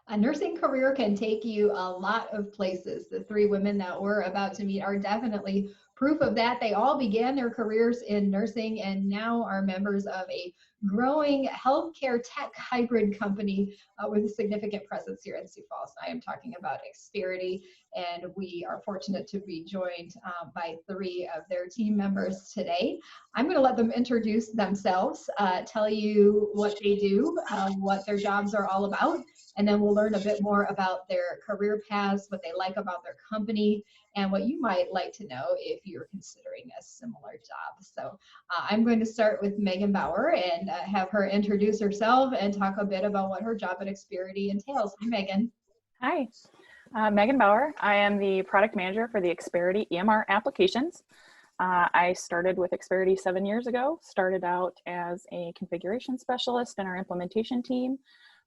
A nursing career can take you a lot of places. The three women that we're about to meet are definitely proof of that. They all began their careers in nursing and now are members of a growing healthcare tech hybrid company with a significant presence here in Sioux Falls. I am talking about Experity, and we are fortunate to be joined by three of their team members today. I'm going to let them introduce themselves, tell you what they do, what their jobs are all about, and then we'll learn a bit more about their career paths, what they like about their company, and what you might like to know if you're considering a similar job. So I'm going to start with Meganbauer and have her introduce herself and talk a bit about what her job at Experity entails. Hi, Megan. Hi, Meganbauer. I am the product manager for the Experity EMR applications. I started with Experity 7 years ago, started out as a configuration specialist in our implementation team,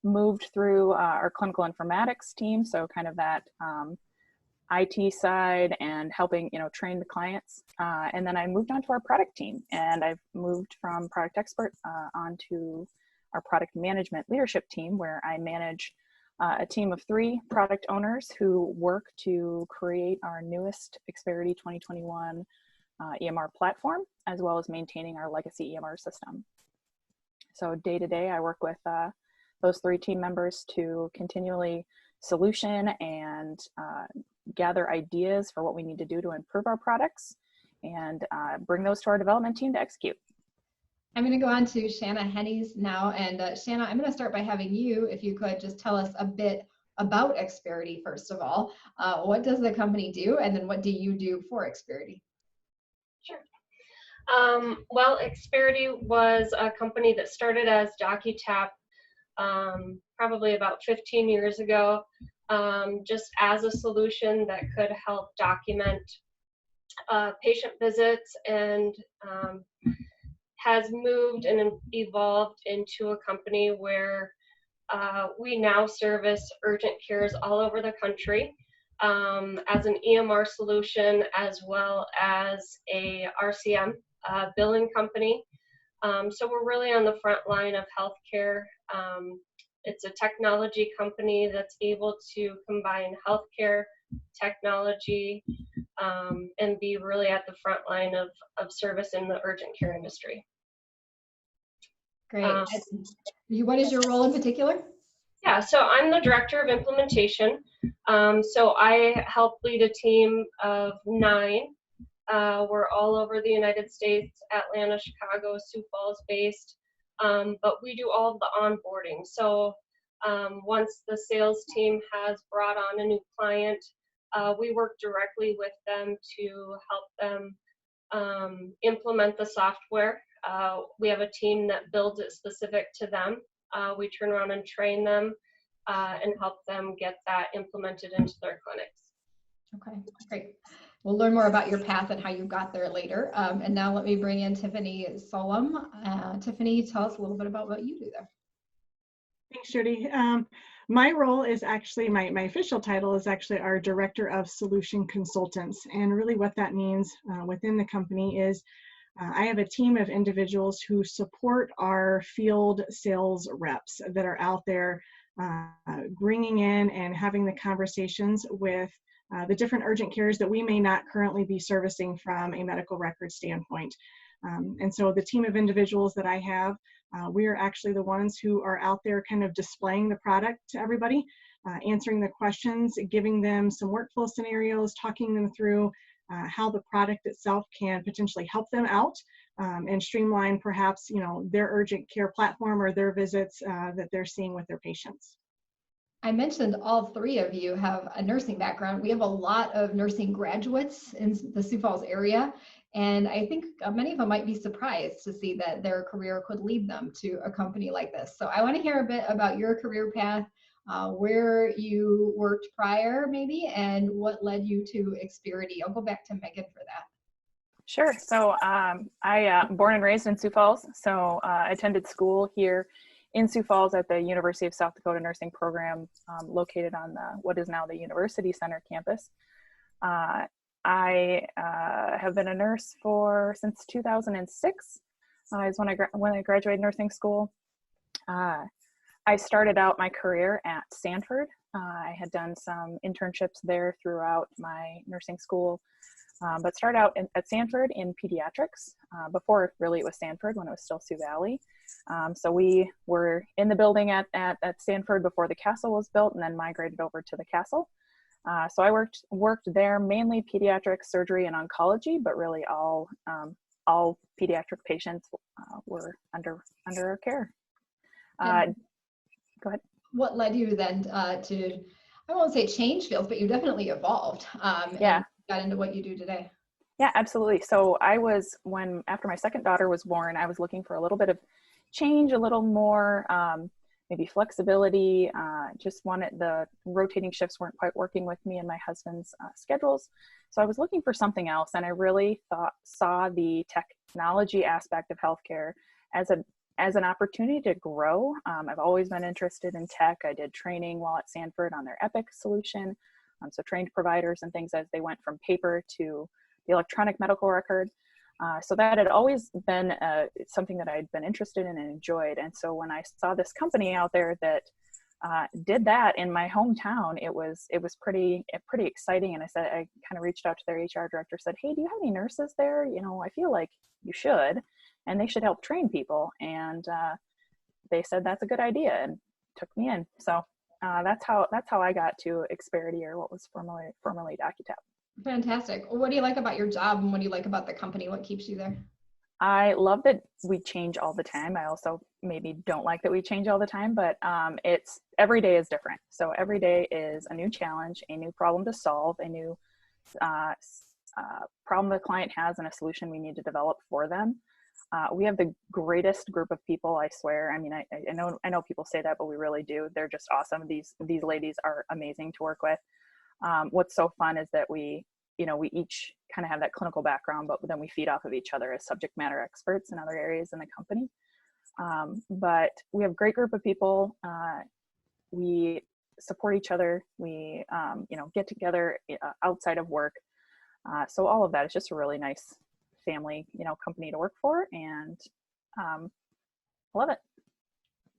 moved through our clinical informatics team, so kind of that IT side and helping, train the clients. And then I moved on to our product team, and I've moved from product expert onto our product management leadership team, where I manage a team of 3 product owners who work to create our newest Experity 2021 EMR platform, as well as maintaining our legacy EMR system. So day to day, I work with those 3 team members to continually solution and gather ideas for what we need to do to improve our products and bring those to our development team to execute. I'm going to go on to Shanna Hennies now. And Shanna, I'm going to start by having you, if you could, just tell us a bit about Experity, first of all. What does the company do? And then what do you do for Experity? Sure. Well, Experity was a company that started as DocuTap probably about 15 years ago, just as a solution that could help document patient visits, and has moved and evolved into a company where we now service urgent cares all over the country as an EMR solution, as well as a RCM billing company. So we're really on the front line of healthcare. It's a technology company that's able to combine healthcare, technology, and be really at the front line of service in the urgent care industry. Great. What is your role in particular? Yeah, so I'm the director of implementation. So I help lead a team of 9. We're all over the United States, Atlanta, Chicago, Sioux Falls based, but we do all of the onboarding. So once the sales team has brought on a new client, we work directly with them to help them implement the software. We have a team that builds it specific to them. We turn around and train them and help them get that implemented into their clinics. Okay, great. We'll learn more about your path and how you got there later. And now let me bring in Tiffany Solom. Tiffany, tell us a little bit about what you do there. Thanks, Jody. My role is actually, my official title is actually our Director of Solution Consultants. And really what that means within the company is I have a team of individuals who support our field sales reps that are out there bringing in and having the conversations with the different urgent cares that we may not currently be servicing from a medical record standpoint. And so the team of individuals that I have, we are actually the ones who are out there kind of displaying the product to everybody, answering the questions, giving them some workflow scenarios, talking them through how the product itself can potentially help them out and streamline perhaps, their urgent care platform or their visits that they're seeing with their patients. I mentioned all 3 of you have a nursing background. We have a lot of nursing graduates in the Sioux Falls area, and I think many of them might be surprised to see that their career could lead them to a company like this. So I want to hear a bit about your career path, where you worked prior maybe, and what led you to Experity. I'll go back to Megan for that. Sure. So I born and raised in Sioux Falls, so I attended school here in Sioux Falls at the University of South Dakota Nursing Program, located on what is now the University Center campus. I have been a nurse since 2006. Is when I graduated nursing school. I started out my career at Sanford. I had done some internships there throughout my nursing school, but started out at Sanford in pediatrics before really it was Sanford, when it was still Sioux Valley. So we were in the building at Sanford before the castle was built, and then migrated over to the castle. So I worked there mainly pediatric surgery and oncology, but really all pediatric patients were under our care. Go ahead. What led you then to, I won't say change fields, but you definitely evolved Yeah. and got into what you do today? Yeah, absolutely. So after my second daughter was born, I was looking for a little bit of change, a little more maybe flexibility. Just wanted, the rotating shifts weren't quite working with me and my husband's schedules. So I was looking for something else, and I really saw the technology aspect of healthcare as an opportunity to grow. I've always been interested in tech. I did training while at Sanford on their Epic solution. So trained providers and things as they went from paper to the electronic medical record. So that had always been something that I'd been interested in and enjoyed. And so when I saw this company out there that did that in my hometown, it was pretty exciting. And I kind of reached out to their HR director, said, "Hey, do you have any nurses there? You know, I feel like you should, and they should help train people." And they said that's a good idea and took me in. So that's how I got to Experity, or what was formerly DocuTap. Fantastic. What do you like about your job, and what do you like about the company? What keeps you there? I love that we change all the time. I also maybe don't like that we change all the time, but it's every day is different. So every day is a new challenge, a new problem to solve, a new problem the client has, and a solution we need to develop for them. We have the greatest group of people, I swear. I mean, I know people say that, but we really do. They're just awesome. These ladies are amazing to work with. What's so fun is that we each kind of have that clinical background, but then we feed off of each other as subject matter experts in other areas in the company. But we have a great group of people. We support each other. We, get together outside of work. So all of that is just a really nice family, company to work for, and I love it.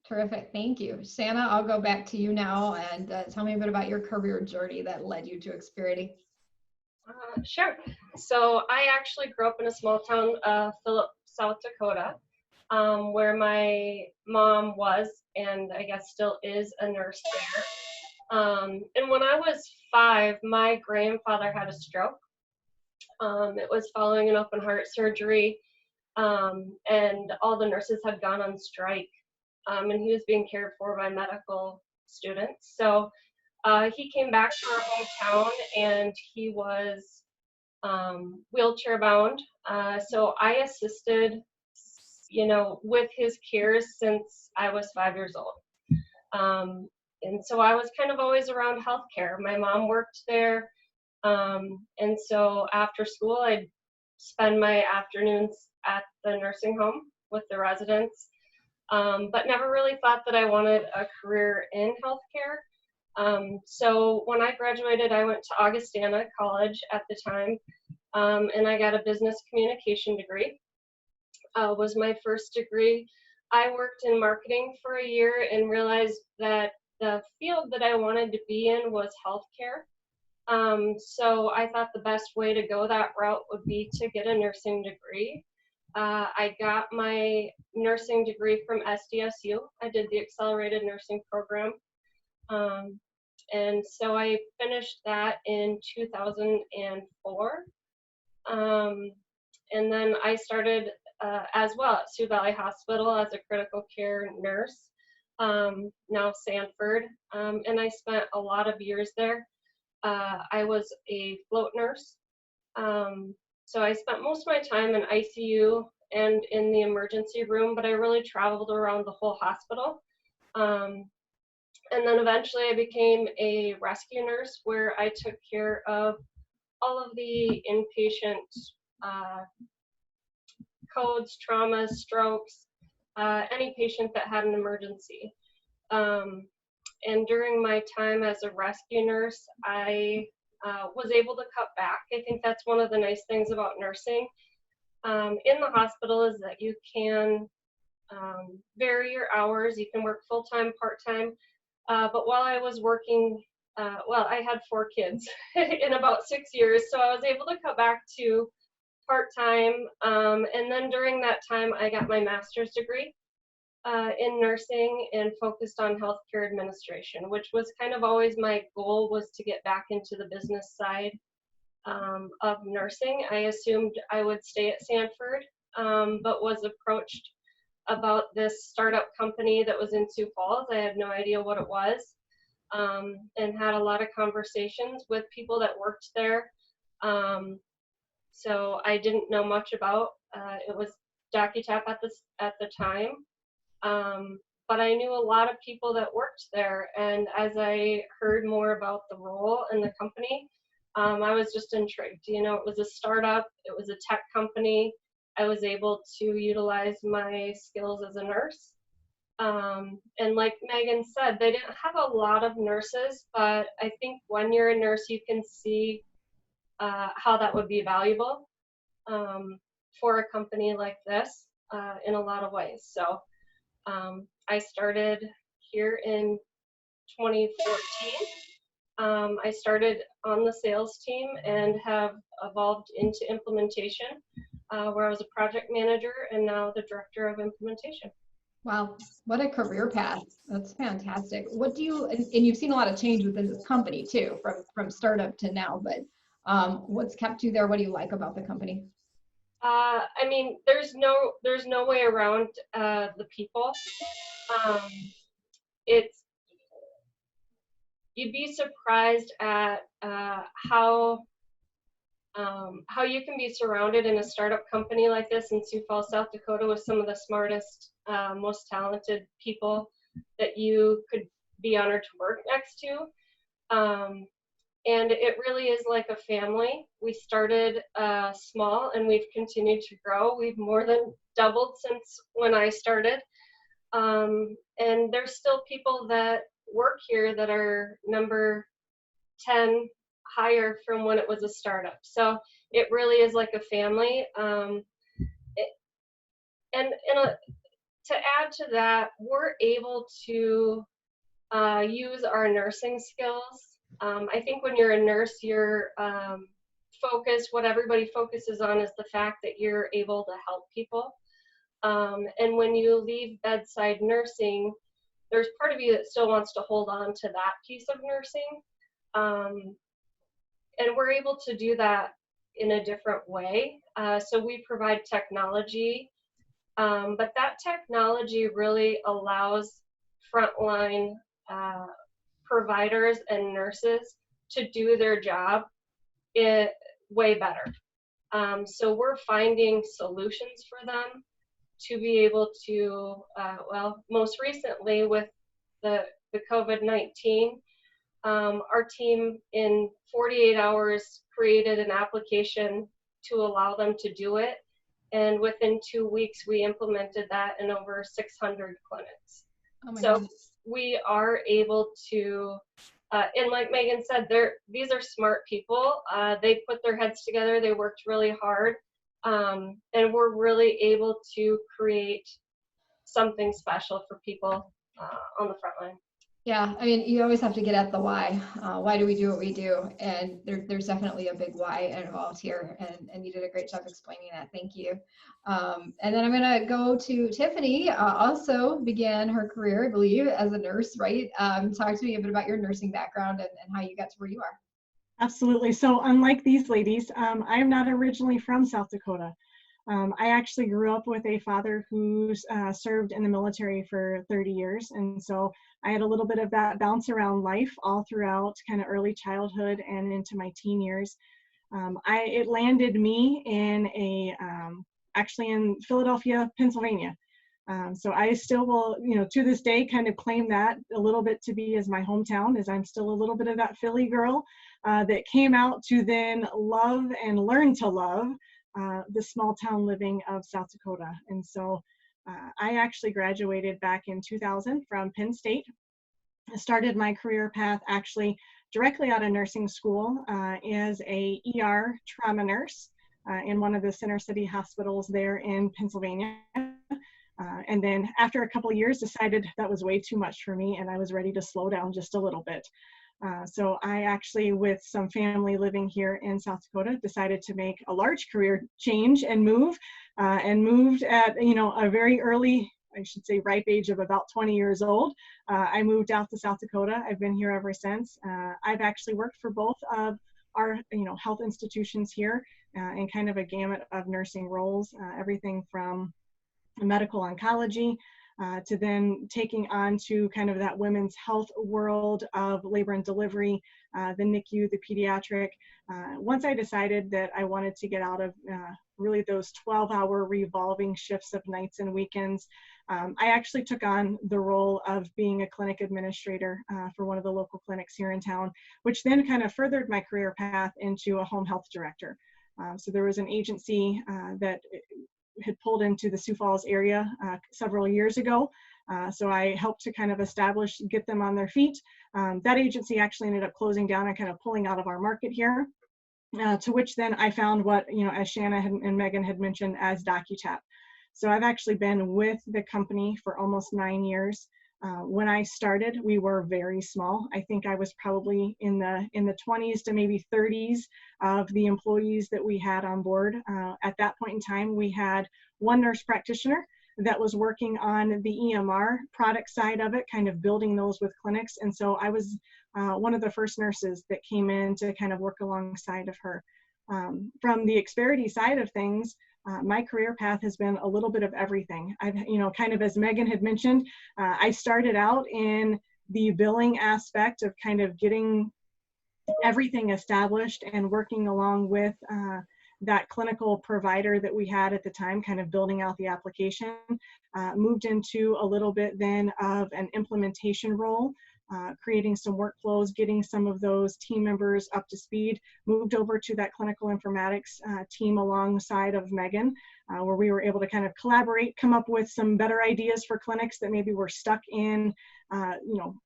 Terrific. Thank you. Shanna, I'll go back to you now, and tell me a bit about your career journey that led you to Experity. Sure. So I actually grew up in a small town, Phillips, South Dakota, where my mom was, and I guess still is, a nurse there. And when I was 5, my grandfather had a stroke. It was following an open heart surgery, and all the nurses had gone on strike, and he was being cared for by medical students. So he came back to our hometown, and he was wheelchair bound. So I assisted, with his care since I was 5 years old. And so I was kind of always around healthcare. My mom worked there. And so after school, I'd spend my afternoons at the nursing home with the residents, but never really thought that I wanted a career in healthcare. So when I graduated, I went to Augustana College at the time, and I got a business communication degree. Was my first degree. I worked in marketing for a year and realized that the field that I wanted to be in was healthcare. So I thought the best way to go that route would be to get a nursing degree. I got my nursing degree from SDSU. I did the accelerated nursing program. And so I finished that in 2004. And then I started as well at Sioux Valley Hospital as a critical care nurse, now Sanford. And I spent a lot of years there. I was a float nurse. So I spent most of my time in ICU and in the emergency room, but I really traveled around the whole hospital. And then eventually I became a rescue nurse, where I took care of all of the inpatient codes, traumas, strokes, any patient that had an emergency. And during my time as a rescue nurse, I was able to cut back. I think that's one of the nice things about nursing in the hospital, is that you can vary your hours. You can work full-time, part-time. But while I was working, well, I had 4 kids in about 6 years, so I was able to cut back to part-time. And then during that time, I got my master's degree in nursing and focused on healthcare administration, which was kind of always my goal, was to get back into the business side of nursing. I assumed I would stay at Sanford, but was approached about this startup company that was in Sioux Falls. I had no idea what it was, and had a lot of conversations with people that worked there. So I didn't know much about, it was DocuTap at the time, but I knew a lot of people that worked there, and as I heard more about the role and the company, I was just intrigued. You know, it was a startup, it was a tech company. I was able to utilize my skills as a nurse. And like Megan said, they didn't have a lot of nurses, but I think when you're a nurse, you can see how that would be valuable for a company like this in a lot of ways. So I started here in 2014. I started on the sales team and have evolved into implementation, where I was a project manager and now the director of implementation. Wow, what a career path. That's fantastic. What do you, and you've seen a lot of change within this company too, from startup to now, but what's kept you there? What do you like about the company? I mean, there's no way around the people. You'd be surprised at how you can be surrounded in a startup company like this in Sioux Falls, South Dakota, with some of the smartest, most talented people that you could be honored to work next to. And it really is like a family. We started small and we've continued to grow. We've more than doubled since when I started. And there's still people that work here that are number 10 higher from when it was a startup. So it really is like a family. To add to that, we're able to use our nursing skills. I think when you're a nurse, you're focused, what everybody focuses on is the fact that you're able to help people. And when you leave bedside nursing, there's part of you that still wants to hold on to that piece of nursing. And we're able to do that in a different way. So we provide technology, but that technology really allows frontline providers and nurses to do their job way better. So we're finding solutions for them to be able to, well, most recently with the COVID-19, our team in 48 hours created an application to allow them to do it. And within 2 weeks, we implemented that in over 600 clinics. Oh my so goodness. We are able to, and like Megan said, these are smart people. They put their heads together. They worked really hard. And we're really able to create something special for people on the front line. Yeah, I mean, you always have to get at the why. Why do we do what we do? And there's definitely a big why involved here, and you did a great job explaining that. Thank you. And then I'm going to go to Tiffany. Also began her career, I believe, as a nurse, right? Talk to me a bit about your nursing background and how you got to where you are. Absolutely. So unlike these ladies, I am not originally from South Dakota. I actually grew up with a father who served in the military for 30 years. And so I had a little bit of that bounce around life all throughout kind of early childhood and into my teen years. It landed me in actually in Philadelphia, Pennsylvania. So I still will, to this day kind of claim that a little bit to be as my hometown, as I'm still a little bit of that Philly girl that came out to then love and learn to love the small town living of South Dakota. And so I actually graduated back in 2000 from Penn State. I started my career path actually directly out of nursing school as a ER trauma nurse in one of the Center City hospitals there in Pennsylvania. And then after a couple of years, decided that was way too much for me and I was ready to slow down just a little bit. So I actually, with some family living here in South Dakota, decided to make a large career change and move, and moved at, a very early, I should say, ripe age of about 20 years old. I moved out to South Dakota. I've been here ever since. I've actually worked for both of our, health institutions here, in kind of a gamut of nursing roles, everything from medical oncology, to then taking on to kind of that women's health world of labor and delivery, the NICU, the pediatric. Once I decided that I wanted to get out of really those 12-hour revolving shifts of nights and weekends, I actually took on the role of being a clinic administrator for one of the local clinics here in town, which then kind of furthered my career path into a home health director. So there was an agency that had pulled into the Sioux Falls area several years ago. So I helped to kind of get them on their feet. That agency actually ended up closing down and kind of pulling out of our market here, to which then I found what, as Shanna and Megan had mentioned, as DocuTap. So I've actually been with the company for almost 9 years. When I started, we were very small. I think I was probably in the 20s to maybe 30s of the employees that we had on board. At that point in time, we had one nurse practitioner that was working on the EMR product side of it, kind of building those with clinics. And so I was one of the first nurses that came in to kind of work alongside of her. From the Experity side of things, my career path has been a little bit of everything. I've, kind of as Megan had mentioned, I started out in the billing aspect of kind of getting everything established and working along with that clinical provider that we had at the time, kind of building out the application. Moved into a little bit then of an implementation role, creating some workflows, getting some of those team members up to speed. Moved over to that clinical informatics team alongside of Megan, where we were able to kind of collaborate, come up with some better ideas for clinics that maybe were stuck in,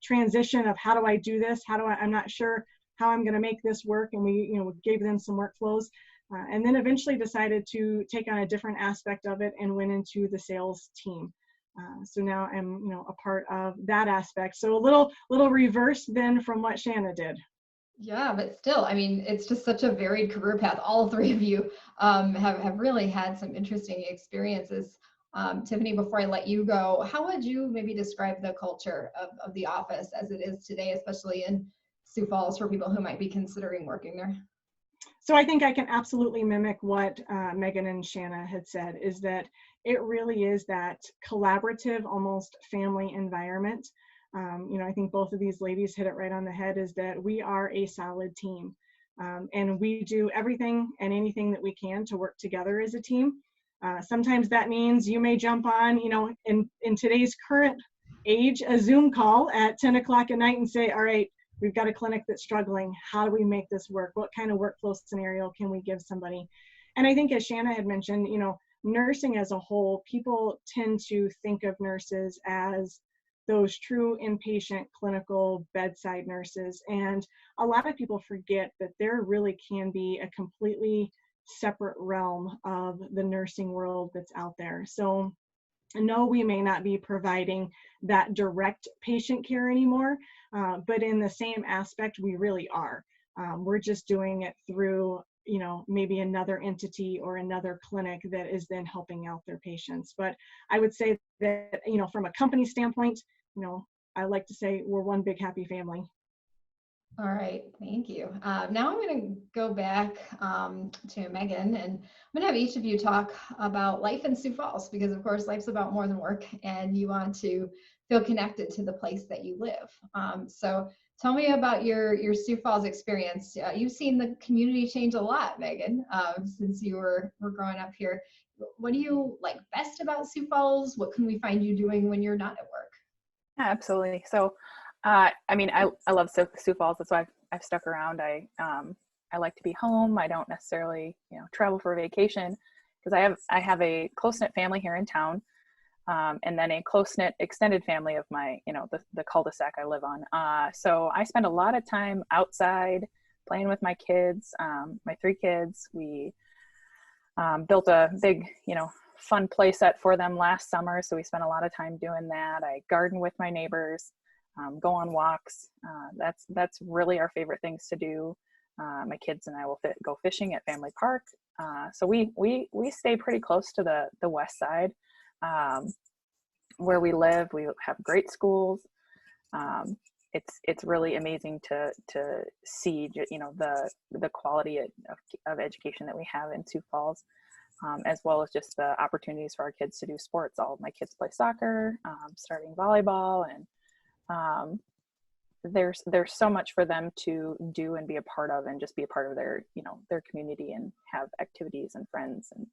transition of how do I do this? I'm not sure how I'm going to make this work. And we, gave them some workflows, and then eventually decided to take on a different aspect of it and went into the sales team. So now I'm, a part of that aspect. So a little reverse then from what Shanna did. Yeah, but still, I mean, it's just such a varied career path. All three of you have really had some interesting experiences. Tiffany, before I let you go, how would you maybe describe the culture of the office as it is today, especially in Sioux Falls, for people who might be considering working there? So I think I can absolutely mimic what Megan and Shanna had said, is that it really is that collaborative, almost family environment. I think both of these ladies hit it right on the head, is that we are a solid team. And we do everything and anything that we can to work together as a team. Sometimes that means you may jump on, in today's current age, a Zoom call at 10 o'clock at night and say, all right, we've got a clinic that's struggling. How do we make this work? What kind of workflow scenario can we give somebody? And I think, as Shanna had mentioned, nursing as a whole, people tend to think of nurses as those true inpatient clinical bedside nurses. And a lot of people forget that there really can be a completely separate realm of the nursing world that's out there. So no, we may not be providing that direct patient care anymore, but in the same aspect, we really are. We're just doing it through, maybe another entity or another clinic that is then helping out their patients. But I would say that, from a company standpoint, I like to say we're one big happy family. All right, thank you. Now I'm going to go back to Megan, and I'm going to have each of you talk about life in Sioux Falls, because of course life's about more than work, and you want to feel connected to the place that you live. So tell me about your Sioux Falls experience. You've seen the community change a lot, Megan, since you were growing up here. What do you like best about Sioux Falls? What can we find you doing when you're not at work? Yeah, absolutely. So I love Sioux Falls. That's why I've stuck around. I like to be home. I don't necessarily, travel for vacation, because I have a close-knit family here in town, and then a close-knit extended family of my, the cul-de-sac I live on. So I spend a lot of time outside playing with my kids, my 3 kids. We built a big, fun play set for them last summer. So we spent a lot of time doing that. I garden with my neighbors, go on walks. That's really our favorite things to do. My kids and I will go fishing at Family Park. So we stay pretty close to the west side where we live. We have great schools. It's really amazing to see, you know, the quality of education that we have in Sioux Falls, as well as just the opportunities for our kids to do sports. All of my kids play soccer, starting volleyball, and there's so much for them to do and be a part of, and just be a part of their, you know, their community and have activities and friends. And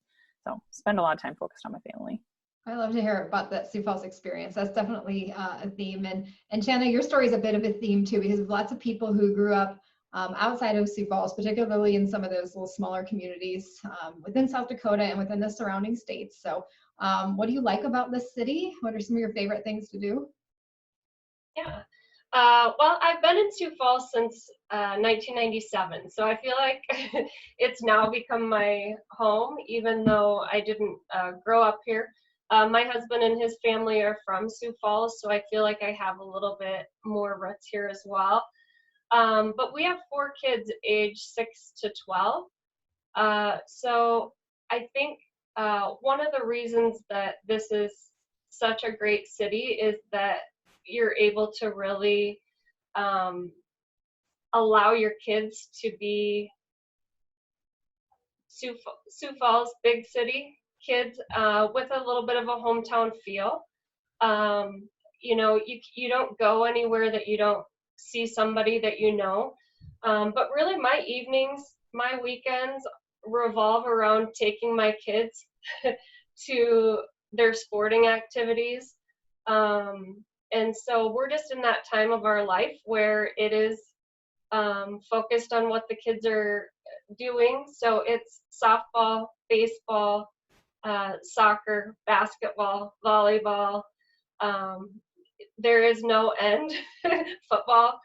so spend a lot of time focused on my family. I love to hear about that Sioux Falls experience. That's definitely a theme. And Shanna, your story is a bit of a theme too, because lots of people who grew up outside of Sioux Falls, particularly in some of those little smaller communities within South Dakota and within the surrounding states. So what do you like about this city? What are some of your favorite things to do? Yeah. Well, I've been in Sioux Falls since 1997, so I feel like it's now become my home, even though I didn't grow up here. My husband and his family are from Sioux Falls, so I feel like I have a little bit more roots here as well. But we have 4 kids age 6 to 12. So I think one of the reasons that this is such a great city is that you're able to really allow your kids to be Sioux Falls, big city kids with a little bit of a hometown feel. You know, you don't go anywhere that you don't see somebody that you know. But really my evenings, my weekends revolve around taking my kids to their sporting activities. And so we're just in that time of our life where it is focused on what the kids are doing. So it's softball, baseball, soccer, basketball, volleyball. There is no end, football,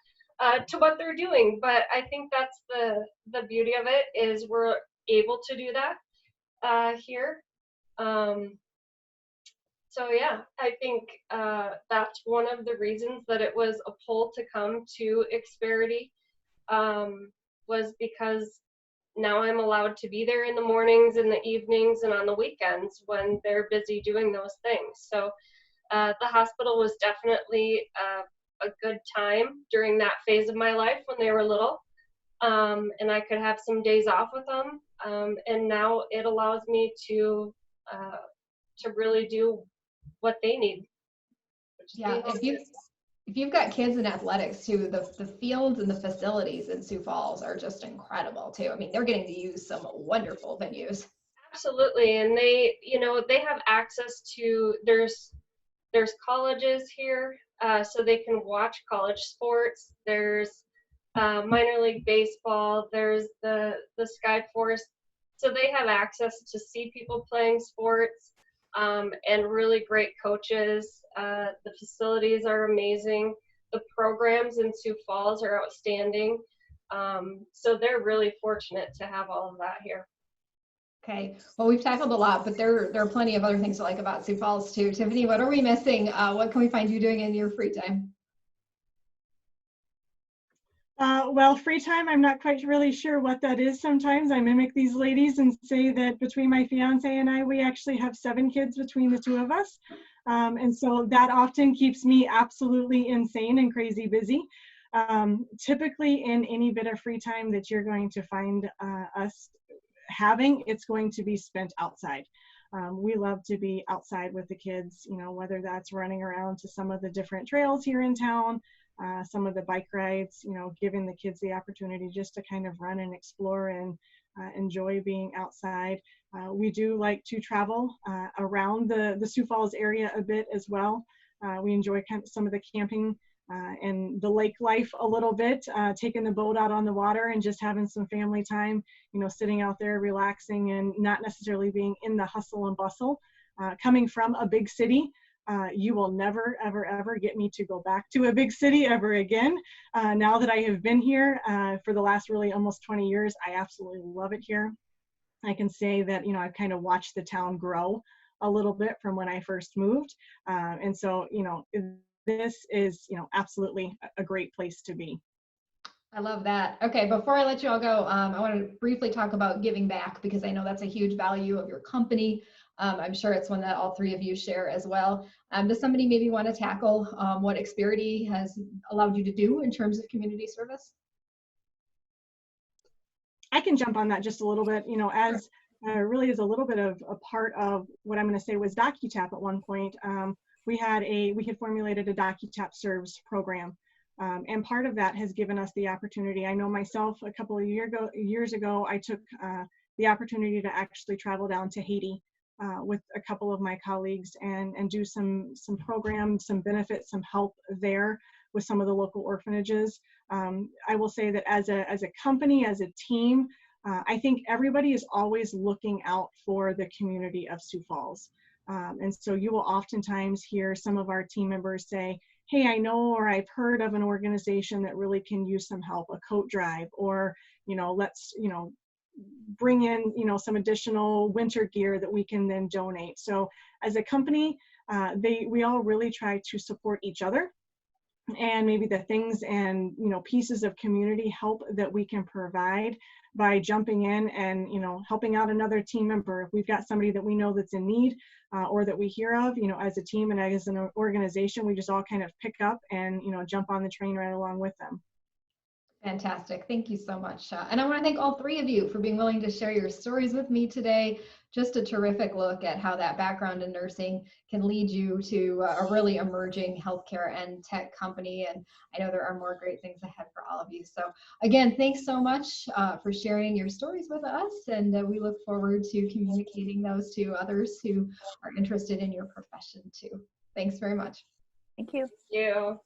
to what they're doing. But I think that's the beauty of it, is we're able to do that here. So yeah, I think that's one of the reasons that it was a pull to come to Experity, was because now I'm allowed to be there in the mornings, in the evenings, and on the weekends when they're busy doing those things. So the hospital was definitely a good time during that phase of my life when they were little, and I could have some days off with them. And now it allows me to really do what they need. Yeah, if you've got kids in athletics too, the fields and the facilities in Sioux Falls are just incredible too. I mean, they're getting to use some wonderful venues. Absolutely, and they, you know, they have access to, there's colleges here, so they can watch college sports. There's minor league baseball. There's the Sky Force, so they have access to see people playing sports. And really great coaches. The facilities are amazing. The programs in Sioux Falls are outstanding. So they're really fortunate to have all of that here. Okay, well, we've tackled a lot, but there are plenty of other things to like about Sioux Falls too. Tiffany, what are we missing? What can we find you doing in your free time? Well, free time, I'm not quite really sure what that is sometimes. I mimic these ladies and say that between my fiance and I, we actually have 7 kids between the 2 of us. And so that often keeps me absolutely insane and crazy busy. Typically in any bit of free time that you're going to find us having, it's going to be spent outside. We love to be outside with the kids, you know, whether that's running around to some of the different trails here in town, some of the bike rides, you know, giving the kids the opportunity just to kind of run and explore and enjoy being outside. We do like to travel around the Sioux Falls area a bit as well. We enjoy kind of some of the camping and the lake life a little bit, taking the boat out on the water and just having some family time, you know, sitting out there relaxing and not necessarily being in the hustle and bustle. Coming from a big city, you will never, ever, ever get me to go back to a big city ever again. Now that I have been here for the last really almost 20 years, I absolutely love it here. I can say that, you know, I've kind of watched the town grow a little bit from when I first moved. And so, this is, absolutely a great place to be. I love that. Okay, before I let you all go, I want to briefly talk about giving back because I know that's a huge value of your company. I'm sure it's one that all three of you share as well. Does somebody maybe want to tackle what Experity has allowed you to do in terms of community service? I can jump on that just a little bit, as really is a little bit of a part of what I'm going to say was DocuTap at one point. We had formulated a DocuTap Serves program. And part of that has given us the opportunity. I know myself a couple of years ago, I took the opportunity to actually travel down to Haiti with a couple of my colleagues and do some programs, some benefits, some help there with some of the local orphanages. I will say that as a company, as a team, I think everybody is always looking out for the community of Sioux Falls. And so you will oftentimes hear some of our team members say, hey, I know, or I've heard of an organization that really can use some help, a coat drive, or, let's, bring in, some additional winter gear that we can then donate. So as a company, we all really try to support each other, and maybe the things and, pieces of community help that we can provide by jumping in and, helping out another team member. If we've got somebody that we know that's in need or that we hear of, as a team and as an organization, we just all kind of pick up and, jump on the train right along with them. Fantastic. Thank you so much. And I want to thank all three of you for being willing to share your stories with me today. Just a terrific look at how that background in nursing can lead you to a really emerging healthcare and tech company. And I know there are more great things ahead for all of you. So again, thanks so much for sharing your stories with us. And we look forward to communicating those to others who are interested in your profession too. Thanks very much. Thank you. Thank you.